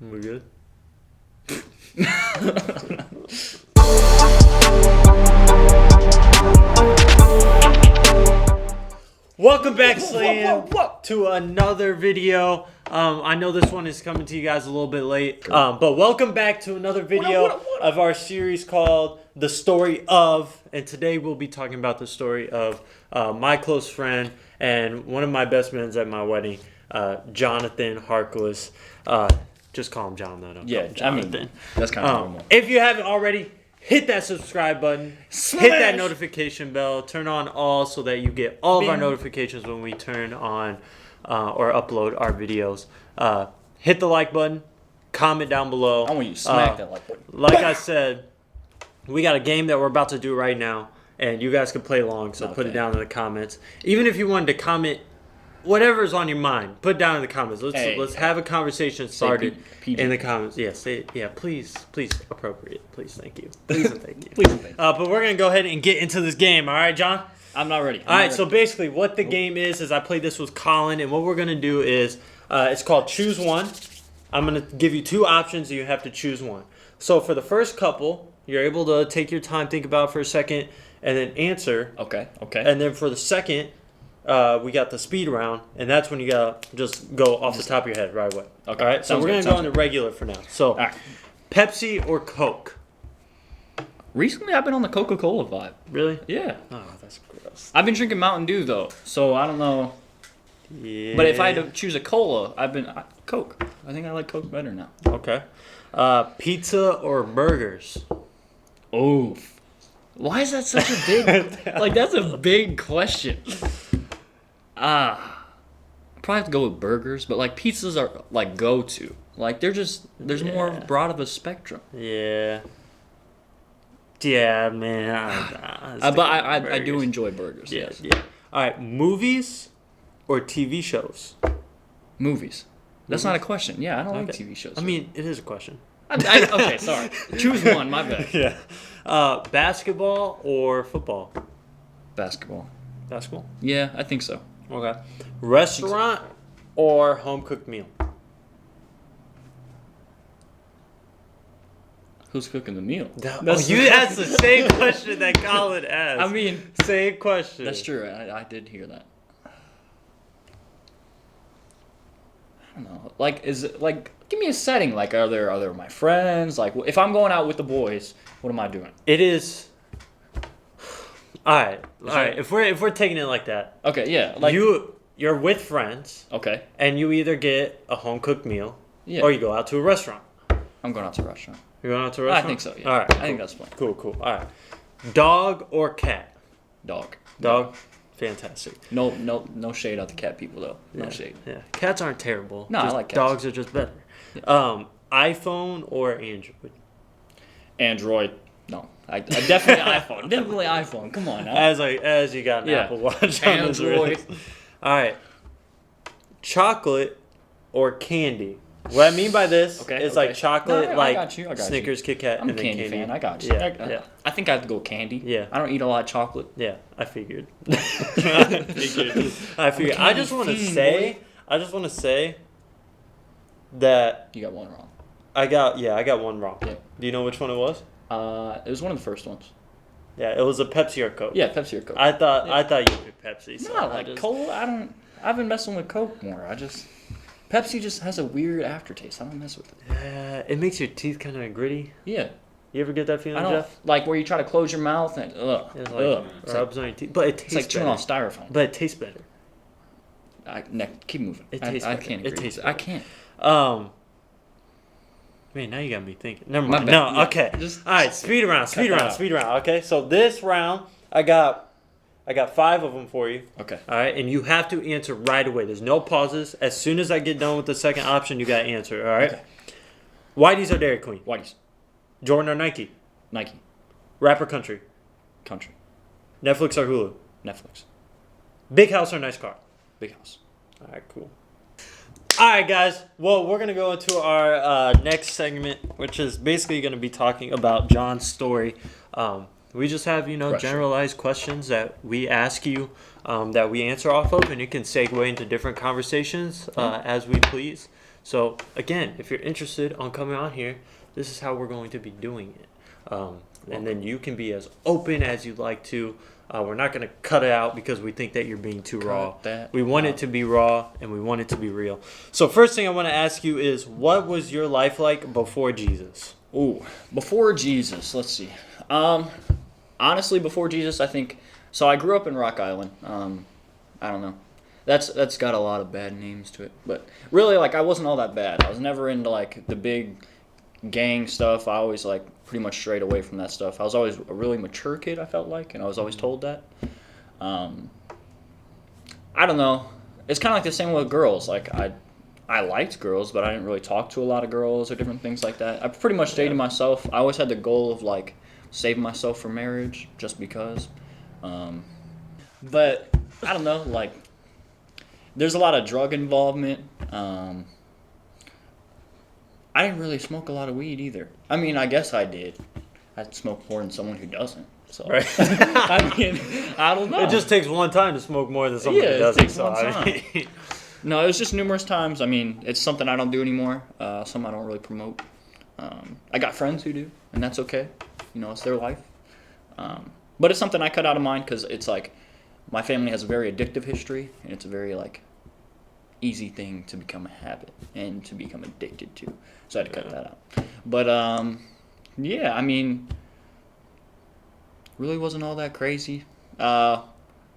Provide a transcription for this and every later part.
We're good. Welcome back, Slam, to another video. I know this one is coming to you guys a little bit late, but welcome back to another video of our series called The Story Of, and today we'll be talking about the story of my close friend and one of my best men at my wedding, Jonathan Harkless. Just call him John, though. Yeah, Jonathan. I mean, that's kind of normal. If you haven't already, hit that subscribe button, hit that notification bell, turn on all so that you get all of our notifications when we turn on or upload our videos. Hit the like button, comment down below. I want you to smack that like button. Like I said, we got a game that we're about to do right now, and you guys can play along, so put it down in the comments. Even if you wanted to comment whatever's on your mind, put it down in the comments. Let's have a conversation started in the comments. Please appropriate. Please, thank you. Please and thank you. Please and thank you. But we're gonna go ahead and get into this game. All right, John. I'm not ready. All right. So basically, what the game is I played this with Colin, and what we're gonna do is it's called Choose One. I'm gonna give you two options, and you have to choose one. So for the first couple, you're able to take your time, think about it for a second, and then answer. Okay. And then for the second. We got the speed round, and that's when you gotta just go off the top of your head right away. Okay. All right. So we're gonna go into regular for now. So, right. Pepsi or Coke? Recently, I've been on the Coca-Cola vibe. Really? Yeah. Oh, that's gross. I've been drinking Mountain Dew though, so I don't know. Yeah. But if I had to choose a cola, Coke. I think I like Coke better now. Okay. Pizza or burgers? Oh. Why is that such a big? Like that's a big question. I'd probably have to go with burgers, but like pizzas are like go-to. Like there's more broad of a spectrum. Yeah. Yeah, man. But I do enjoy burgers. Yeah. Yes. Yeah. All right. Movies or TV shows? Movies. That's not a question. Yeah, I don't like TV shows. I mean, it is a question. Okay, sorry. Choose one. My bad. Yeah. Basketball or football? Basketball. Basketball? Yeah, I think so. Okay. Restaurant or home cooked meal? Who's cooking the meal? You asked the same question that Colin asked. I mean, same question. That's true. I did hear that. I don't know. Like, is it like? Give me a setting. Like, are there my friends? Like, if I'm going out with the boys, what am I doing? It is. All right. If we're taking it like that. Okay. Yeah. Like you're with friends. Okay. And you either get a home cooked meal. Yeah. Or you go out to a restaurant. I'm going out to a restaurant. You're going out to a restaurant? I think so. Yeah. All right. I think that's fine. Cool. All right. Dog or cat? Dog. Dog. Fantastic. No shade out the cat people though. No shade. Yeah. Cats aren't terrible. No, I like cats. Dogs are just better. Yeah. iPhone or Android? Android. No. I definitely iPhone. Definitely iPhone. Come on now. As you got an Apple Watch on this Android. wrist. All right. Chocolate or candy? What I mean by this is like chocolate, I got you. Snickers, Kit Kat, I'm and a then candy candy. fan. I got you. Yeah. I think I have to go candy. Yeah. I don't eat a lot of chocolate. Yeah, I figured. I figured. I just want to say that You got one wrong. I got one wrong. Yeah. Do you know which one it was? It was one of the first ones. Yeah, it was a Pepsi or Coke. Yeah, Pepsi or Coke. I thought you picked Pepsi. So No, like Cola. I've been messing with Coke more. Pepsi just has a weird aftertaste. I don't mess with it. Yeah, it makes your teeth kind of gritty. Yeah. You ever get that feeling, I don't Jeff? like where you try to close your mouth and It's like rubs on your teeth, but it tastes it's like chewing better. off styrofoam. But it tastes better. Keep moving. It tastes I better. can't agree. It tastes I better. can't. Man, now you got me thinking. Never My mind. bad. No, Yeah, okay. all right, speed round. Okay, so this round, I got 5 of them for you. Okay. All right, and you have to answer right away. There's no pauses. As soon as I get done with the second option, you got to answer. All right. Okay. Whitey's or Dairy Queen? Whitey's. Jordan or Nike? Nike. Rap or country? Country. Netflix or Hulu? Netflix. Big house or nice car? Big house. All right, cool. All right, guys. Well, we're going to go into our next segment, which is basically going to be talking about John's story. We just have, Question. generalized questions that we ask you. that we answer off of, and it can segue into different conversations as we please. So again, if you're interested on coming on here, this is how we're going to be doing it. And then you can be as open as you'd like to. We're not going to cut it out because we think that you're being too raw. We want it to be raw, and we want it to be real. So first thing I want to ask you is, what was your life like before Jesus? Ooh, before Jesus, let's see. Honestly, before Jesus, I think... So I grew up in Rock Island. I don't know. That's got a lot of bad names to it. But really, like, I wasn't all that bad. I was never into, like, the big gang stuff. I always, like, pretty much strayed away from that stuff. I was always a really mature kid, I felt like, and I was always told that. I don't know. It's kind of like the same with girls. Like, I liked girls, but I didn't really talk to a lot of girls or different things like that. I pretty much stayed to myself. I always had the goal of, like, saving myself for marriage just because. But I don't know, like, there's a lot of drug involvement. I didn't really smoke a lot of weed either. I mean, I guess I did. I smoke more than someone who doesn't. So Right. I mean, I don't know. It just takes one time to smoke more than someone who doesn't. It takes one time. No, it was just numerous times. I mean, it's something I don't do anymore. Something I don't really promote. I got friends who do, and that's okay. You know, it's their life. But it's something I cut out of mind because it's like my family has a very addictive history, and it's a very, like, easy thing to become a habit and to become addicted to. So I had to cut that out. But, yeah, I mean, really wasn't all that crazy. You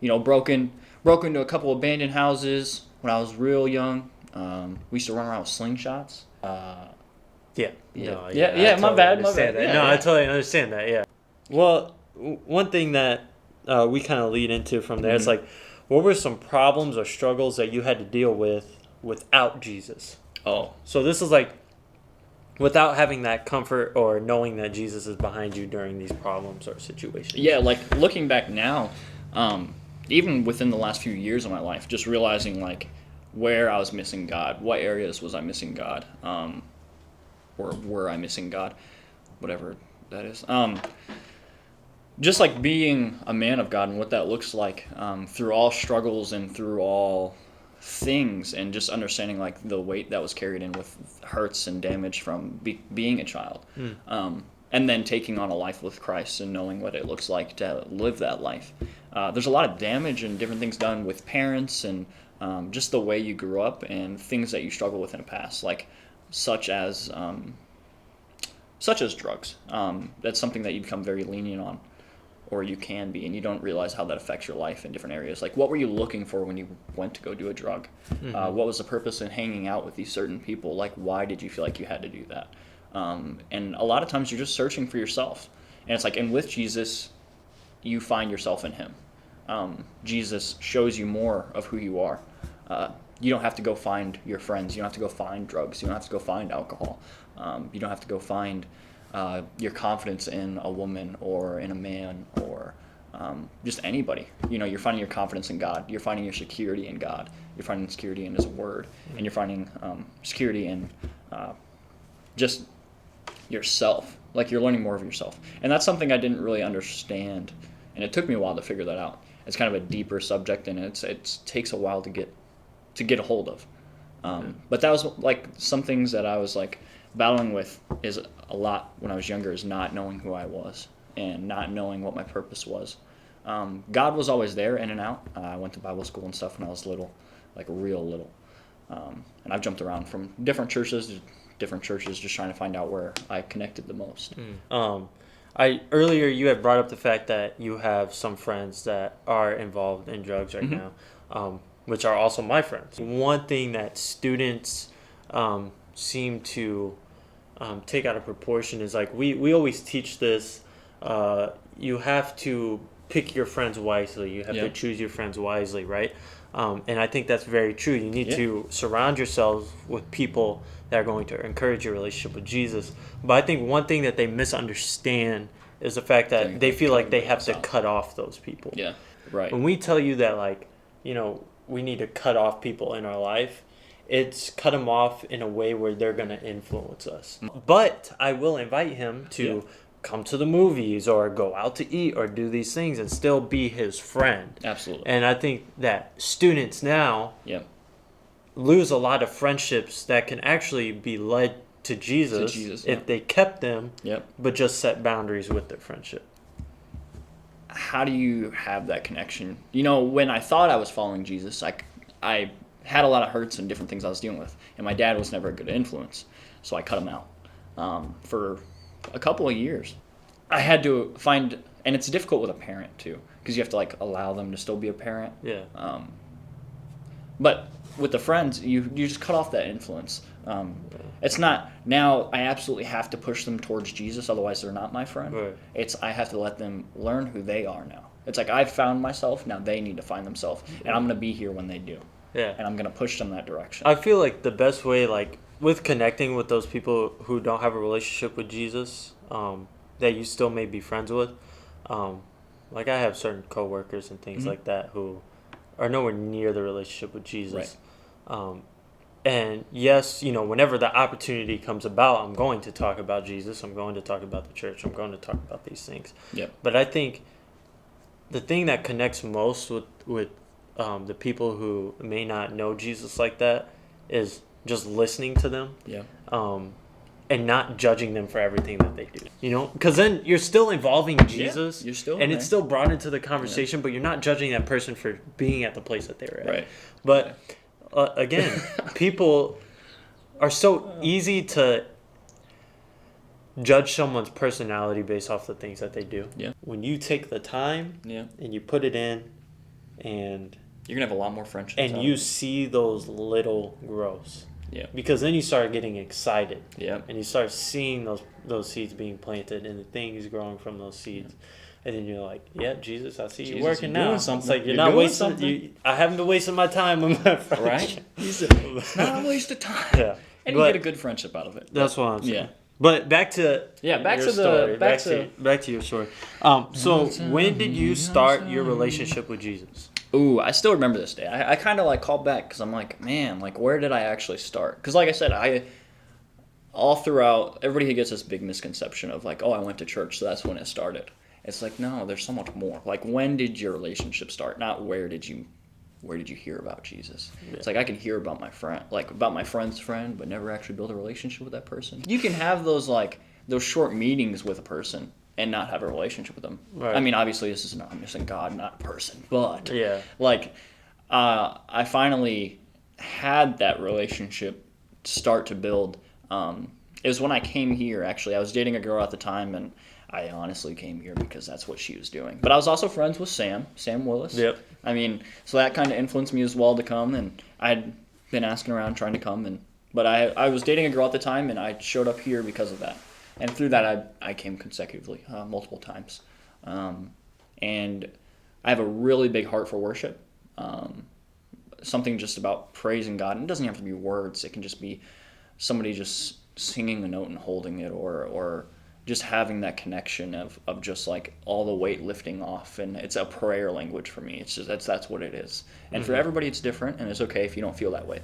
know, broke into a couple abandoned houses when I was real young. We used to run around with slingshots. Yeah. Yeah. No, Yeah, I my bad. understand that. Yeah, No, yeah. I totally understand that, yeah. Well, one thing that we kind of lead into from there is, like, what were some problems or struggles that you had to deal with without Jesus? Oh. So this is, like, without having that comfort or knowing that Jesus is behind you during these problems or situations. Yeah, like, looking back now, even within the last few years of my life, just realizing, like, where I was missing God, what areas was I missing God, or were I missing God, whatever that is. Just, like, being a man of God and what that looks like through all struggles and through all things, and just understanding, like, the weight that was carried in with hurts and damage from being a child. And then taking on a life with Christ and knowing what it looks like to live that life. There's a lot of damage and different things done with parents and just the way you grew up and things that you struggle with in the past, like such as drugs. That's something that you become very lenient on, or you can be, and you don't realize how that affects your life in different areas. Like, what were you looking for when you went to go do a drug? What was the purpose in hanging out with these certain people? Like, why did you feel like you had to do that? And a lot of times you're just searching for yourself. And it's like, and with Jesus, you find yourself in him. Jesus shows you more of who you are. You don't have to go find your friends. You don't have to go find drugs. You don't have to go find alcohol. You don't have to go find your confidence in a woman or in a man or just anybody. You know, you're finding your confidence in God. You're finding your security in God. You're finding security in his word. And you're finding security in just yourself. Like, you're learning more of yourself. And that's something I didn't really understand. And it took me a while to figure that out. It's kind of a deeper subject, and it takes a while to get a hold of. But that was, like, some things that I was, like, battling with is a lot when I was younger, is not knowing who I was and not knowing what my purpose was. God was always there, in and out. I went to Bible school and stuff when I was little, like real little. And I've jumped around from different churches to different churches just trying to find out where I connected the most. Earlier you had brought up the fact that you have some friends that are involved in drugs right now, which are also my friends. One thing that students seem to take out of proportion is, like, we always teach this, you have to pick your friends wisely. You have to choose your friends wisely, right? And I think that's very true. You need to surround yourselves with people that are going to encourage your relationship with Jesus. But I think one thing that they misunderstand is the fact that they feel like they have to cut off those people. Yeah, right. When we tell you that, like, you know, we need to cut off people in our life, it's cut them off in a way where they're going to influence us. But I will invite him to come to the movies or go out to eat or do these things and still be his friend. Absolutely. And I think that students now Yeah. lose a lot of friendships that can actually be led to Jesus, if they kept them, but just set boundaries with their friendship. How do you have that connection? You know, when I thought I was following Jesus, I had a lot of hurts and different things I was dealing with, and my dad was never a good influence, so I cut him out for a couple of years. I had to find, and it's difficult with a parent too, because you have to like allow them to still be a parent. Yeah. But with the friends, you just cut off that influence. It's not, now I absolutely have to push them towards Jesus, otherwise they're not my friend. Right. It's, I have to let them learn who they are now. It's like, I've found myself, now they need to find themselves, and I'm going to be here when they do. Yeah. And I'm going to push them that direction. I feel like the best way, like, with connecting with those people who don't have a relationship with Jesus, that you still may be friends with, like I have certain coworkers and things like that who are nowhere near the relationship with Jesus. Right. And yes, you know, whenever the opportunity comes about, I'm going to talk about Jesus. I'm going to talk about the church. I'm going to talk about these things. Yep. But I think the thing that connects most with the people who may not know Jesus like that is just listening to them. Yeah. And not judging them for everything that they do. You know, because then you're still involving Jesus. You're still and there. it's still brought into the conversation, but you're not judging that person for being at the place that they were at. Right. But again, people are so easy to judge someone's personality based off the things that they do. Yeah. When you take the time and you put it in and you're going to have a lot more friendships. And you see those little growths. Yeah. Because then you start getting excited. Yeah. And you start seeing those seeds being planted and the things growing from those seeds. And then you're like, yeah, Jesus, I see you working now. It's like you're not wasting. I haven't been wasting my time with my friends. Right? It's not a waste of time. Yeah. And you get a good friendship out of it. That's what I'm saying. Yeah. But back to back your to story. the back to your story. So when did you start your relationship with Jesus? Ooh, I still remember this day. I kind of like called back because I'm like, man, like where did I actually start? Because like I said, all throughout, everybody gets this big misconception of like, oh, I went to church, so that's when it started. It's like, no, there's so much more. Like, when did your relationship start? Not where did you hear about Jesus? Yeah. It's like I can hear about my friend, like about my friend's friend, but never actually build a relationship with that person. You can have those short meetings with a person and not have a relationship with them. Right. I mean, obviously, this is not, I'm missing God, not a person. But, I finally had that relationship start to build. It was when I came here, actually. I was dating a girl at the time, and I honestly came here because that's what she was doing. But I was also friends with Sam Willis. Yep. I mean, so that kind of influenced me as well to come, and I'd been asking around trying to come. But I was dating a girl at the time, and I showed up here because of that. And through that, I came consecutively, multiple times. And I have a really big heart for worship. Something just about praising God. And it doesn't have to be words. It can just be somebody just singing a note and holding it, or just having that connection of just like all the weight lifting off. And it's a prayer language for me. It's just that's what it is. And for everybody, it's different, and it's okay if you don't feel that way.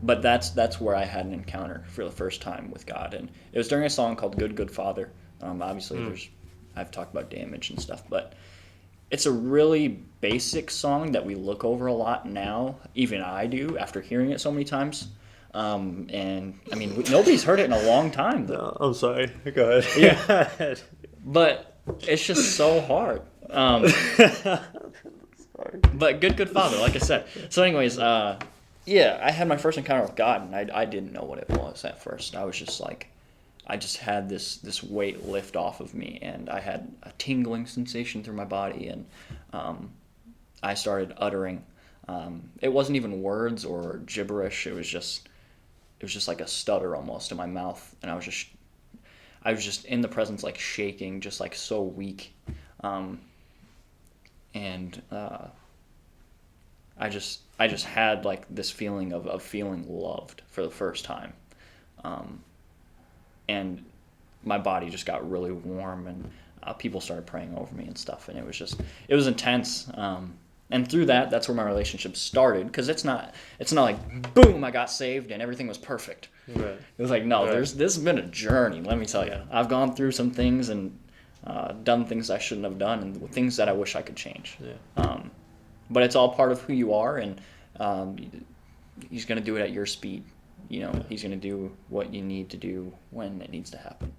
But that's where I had an encounter for the first time with God, and it was during a song called "Good Good Father." Obviously, I've talked about damage and stuff, but it's a really basic song that we look over a lot now. Even I do after hearing it so many times. And I mean, nobody's heard it in a long time, though. No, I'm sorry. Go ahead. Yeah, but it's just so hard. But good Father, like I said. So, anyways, yeah, I had my first encounter with God, and I didn't know what it was at first. I was just like, I just had this weight lift off of me, and I had a tingling sensation through my body, and I started uttering. It wasn't even words or gibberish. It was just like a stutter almost in my mouth, and I was just in the presence, like shaking, just like so weak, and I just had like this feeling of feeling loved for the first time, and my body just got really warm, and people started praying over me and stuff, and it was intense. And through that, that's where my relationship started. Because it's not like, boom, I got saved and everything was perfect. Right. It was like, no, Right. this has been a journey, let me tell you. Yeah. I've gone through some things and done things I shouldn't have done and things that I wish I could change. Yeah. But it's all part of who you are, and he's going to do it at your speed. You know, he's going to do what you need to do when it needs to happen.